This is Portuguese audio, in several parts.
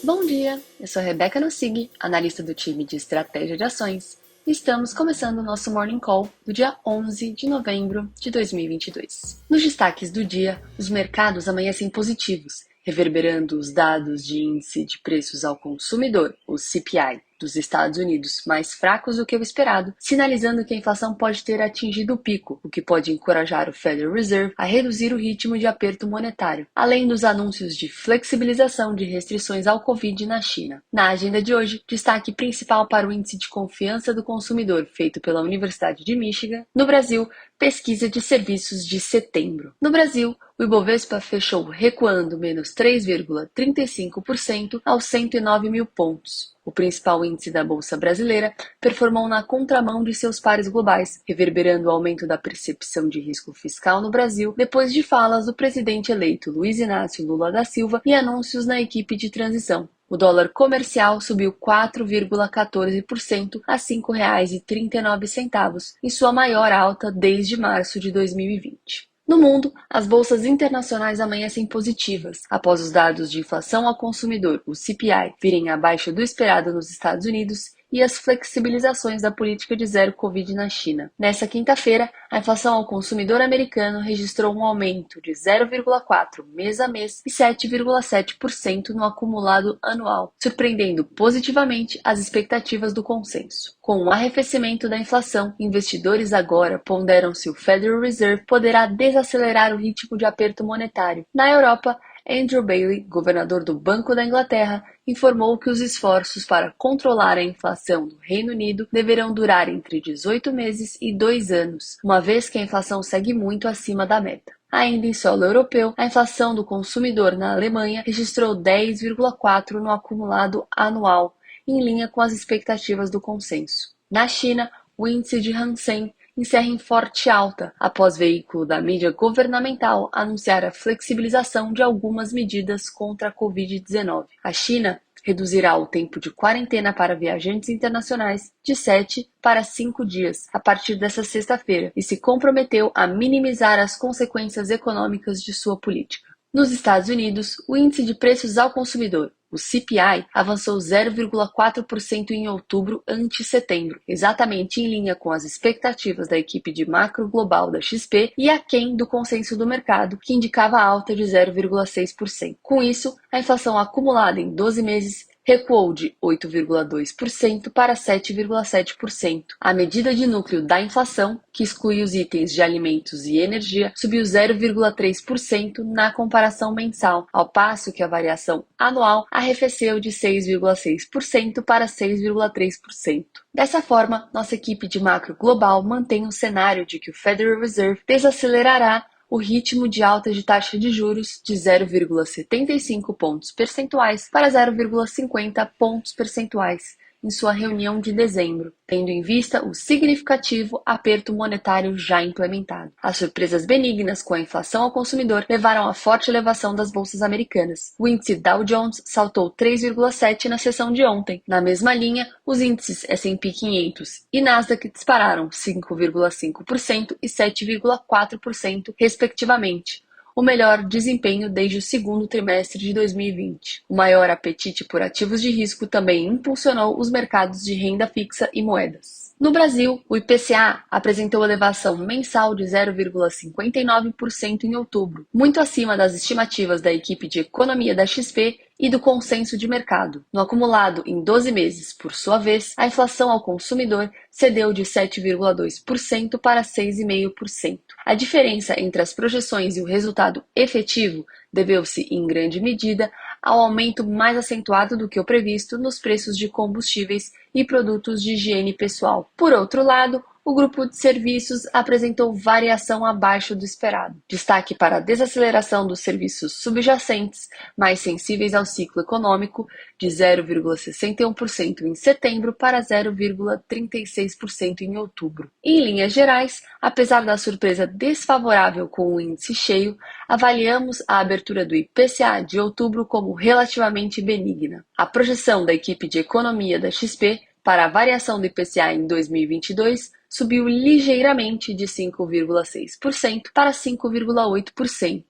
Bom dia, eu sou a Rebeca Nussig, analista do time de estratégia de ações, e estamos começando o nosso Morning Call do dia 11 de novembro de 2022. Nos destaques do dia, os mercados amanhecem positivos, reverberando os dados de índice de preços ao consumidor, o CPI, dos Estados Unidos mais fracos do que o esperado, sinalizando que a inflação pode ter atingido o pico, o que pode encorajar o Federal Reserve a reduzir o ritmo de aperto monetário, além dos anúncios de flexibilização de restrições ao Covid na China. Na agenda de hoje, destaque principal para o índice de confiança do consumidor feito pela Universidade de Michigan. No Brasil, pesquisa de serviços de setembro. No Brasil, o Ibovespa fechou recuando menos 3,35% aos 109 mil pontos. O principal índice da Bolsa Brasileira performou na contramão de seus pares globais, reverberando o aumento da percepção de risco fiscal no Brasil depois de falas do presidente eleito Luiz Inácio Lula da Silva e anúncios na equipe de transição. O dólar comercial subiu 4,14% a R$ 5,39, em sua maior alta desde março de 2020. No mundo, as bolsas internacionais amanhecem positivas, após os dados de inflação ao consumidor, o CPI, virem abaixo do esperado nos Estados Unidos e as flexibilizações da política de zero Covid na China. Nesta quinta-feira, a inflação ao consumidor americano registrou um aumento de 0,4% mês a mês e 7,7% no acumulado anual, surpreendendo positivamente as expectativas do consenso. Com o arrefecimento da inflação, investidores agora ponderam se o Federal Reserve poderá desacelerar o ritmo de aperto monetário. Na Europa, Andrew Bailey, governador do Banco da Inglaterra, informou que os esforços para controlar a inflação no Reino Unido deverão durar entre 18 meses e 2 anos, uma vez que a inflação segue muito acima da meta. Ainda em solo europeu, a inflação do consumidor na Alemanha registrou 10,4% no acumulado anual, em linha com as expectativas do consenso. Na China, o índice de Hang Seng encerra em forte alta, após veículo da mídia governamental anunciar a flexibilização de algumas medidas contra a Covid-19. A China reduzirá o tempo de quarentena para viajantes internacionais de 7 para 5 dias a partir desta sexta-feira e se comprometeu a minimizar as consequências econômicas de sua política. Nos Estados Unidos, o índice de preços ao consumidor, o CPI, avançou 0,4% em outubro ante setembro, exatamente em linha com as expectativas da equipe de macro global da XP e aquém do consenso do mercado, que indicava alta de 0,6%. Com isso, a inflação acumulada em 12 meses recuou de 8,2% para 7,7%. A medida de núcleo da inflação, que exclui os itens de alimentos e energia, subiu 0,3% na comparação mensal, ao passo que a variação anual arrefeceu de 6,6% para 6,3%. Dessa forma, nossa equipe de macro global mantém o cenário de que o Federal Reserve desacelerará o ritmo de alta de taxa de juros de 0,75 pontos percentuais para 0,50 pontos percentuais em sua reunião de dezembro, tendo em vista o significativo aperto monetário já implementado. As surpresas benignas com a inflação ao consumidor levaram à forte elevação das bolsas americanas. O índice Dow Jones saltou 3,7% na sessão de ontem. Na mesma linha, os índices S&P 500 e Nasdaq dispararam 5,5% e 7,4%, respectivamente, o melhor desempenho desde o segundo trimestre de 2020. O maior apetite por ativos de risco também impulsionou os mercados de renda fixa e moedas. No Brasil, o IPCA apresentou elevação mensal de 0,59% em outubro, muito acima das estimativas da equipe de economia da XP e do consenso de mercado. No acumulado em 12 meses, por sua vez, a inflação ao consumidor cedeu de 7,2% para 6,5%. A diferença entre as projeções e o resultado efetivo deveu-se, em grande medida, ao aumento mais acentuado do que o previsto nos preços de combustíveis e produtos de higiene pessoal. Por outro lado, o grupo de serviços apresentou variação abaixo do esperado. Destaque para a desaceleração dos serviços subjacentes, mais sensíveis ao ciclo econômico, de 0,61% em setembro para 0,36% em outubro. Em linhas gerais, apesar da surpresa desfavorável com o índice cheio, avaliamos a abertura do IPCA de outubro como relativamente benigna. A projeção da equipe de economia da XP para a variação do IPCA em 2022 subiu ligeiramente de 5,6% para 5,8%.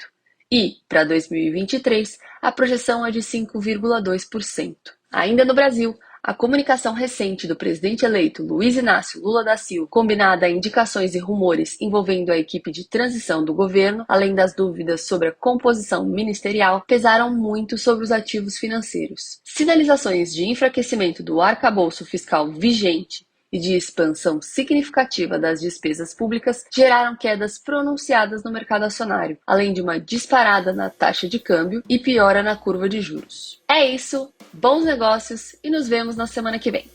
E, para 2023, a projeção é de 5,2%. Ainda no Brasil, a comunicação recente do presidente eleito Luiz Inácio Lula da Silva, combinada a indicações e rumores envolvendo a equipe de transição do governo, além das dúvidas sobre a composição ministerial, pesaram muito sobre os ativos financeiros. Sinalizações de enfraquecimento do arcabouço fiscal vigente e de expansão significativa das despesas públicas geraram quedas pronunciadas no mercado acionário, além de uma disparada na taxa de câmbio e piora na curva de juros. É isso, bons negócios e nos vemos na semana que vem.